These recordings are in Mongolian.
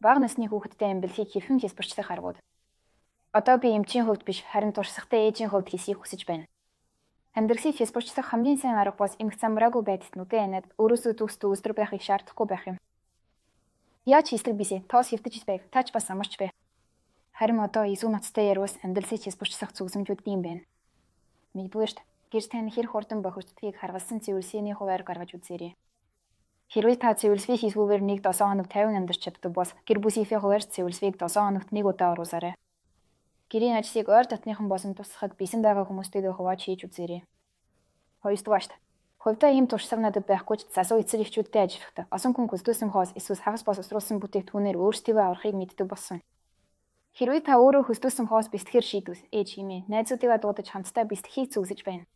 Бага насны хүүхэдтэй эмбэлхийг хэрхэн хялбарчлах аргууд. Одоо би эмчийн хувьд биш, харин туршлагатай ээжийн хувьд хийхийг хүсэж байна. Амьдралыг хялбарчлах хамгийн сайн арга бас эмх замраагүй байдалд нүдэн анаад өөрөөсөө төгсдөө өсдөр байхыг шаардахгүй байх юм. Яаж хийслэг бисэ? Тоос хэвтэж байв. Таач бас амарч бай. Харин одоо изүү ноцтой яриус амьдралыг хялбарчлах зүгсэмжүүд юм байна. Нэгдүгээрт гэр тань хэр хурдан бохирддгийг харгалсан цэвэрлсэний хуваар гаргаж үзээрэй. Хэрвээ та цэвэрлсвийг хийсгүүгээр 1-7 хоног 50 амьдарч чаддаг бас гэр бүсийнхээ хуваарь цэвэрлсвийг 7 хоногт 1 удаа оруулаарай. Гэрийн ажлыг ойр дотныхан болон туслахад бисэн байгаа хүмүүстэйгээ хувааж хийж үзээрэй. Хоёрдугаарт хувьдаа ийм туршлага надад байхгүй ч засуу эцэг эхчүүдтэй ажиллахдаа осон хүн хөсдөөсөн хоос эсвэл хагас боловсруулсан бүтээгдэхүүнээр өөрсдийгөө аврахыг мэддэг болсон. Хэрвээ та өөрөө хөсдөөсөн хоос бэлтгэхэр шийдвэл ээж хэмээн найзуудыгаа дуудаж хамтдаа бэлтгэхийг зүгсэж байна.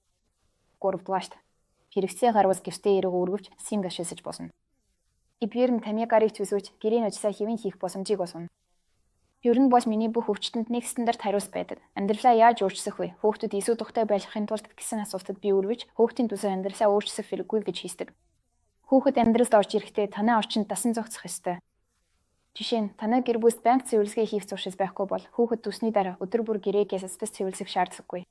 Гуравдугаарт хэрэгцээ гарвал гэртээ ирэх өргөвч сим гашилсаж болно. Эдгээр нь таны гарыг төсөөж гэрийн ажлаа хэвэн хийх боломжийг олгоно. Ер нь бол миний бүх өвчтөнд нэг стандарт хариулт байдаг. Амьдралаа яаж өөрчлөх вэ? Хүүхдүүд эсүү тухтай байхын тулд гэсэн асуултад би өргөж хүүхдийн тусаар амьдралаа өөрчлөх хэрэггүй гэж хийсдэг. Хүүхэд амьдралд орж ирэхдээ танай орчинд дасан зогсох ёстой. Жишээ нь танай гэр бүлд банк цэвэрлэгээ хийх зуршил байхгүй бол хүүхэд төсний дараа өдөр бүр гэрээ гясацдас цэвэрлэх шаардлагагүй.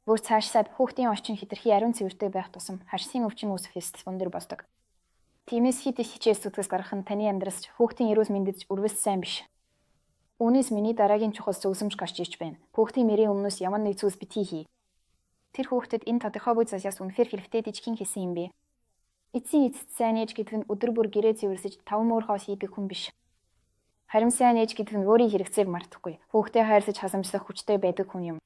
Бүр цаашсаад хүүхдийн орчин хэтэрхий ариун цэвэртэй байх тусам харсын өвчин үүсэх ёслол өндөр болдог. Тиймээс хэд их хичээл зүтгэс гаргах нь таны амьдралд хүүхдийн эрүүл мэндэд үргэлж сайн биш. Үүнээс миний дараагийн чухал зөвсөмж гарч ирж байна. Хүүхдийн мэрийн өмнөөс ямар нэг зүйлс битгий хий. Тэр хүүхдэд энэ тодорхойгүй зүйлээс үнэхээр хэрэгтэй гэж хэн хэлсэн юм бэ? Эцсийн эцэст сайн ээж гэдэг нь өдөр бүр гэрээ цэвэрлэж 5 мөр хоос хийдэг хүн биш. Харин сайн ээж гэдэг нь өөрийн хэрэгцээг мартахгүй, хүүхдээ хайрлаж хасамжлах хүчтэй байдаг хүн юм.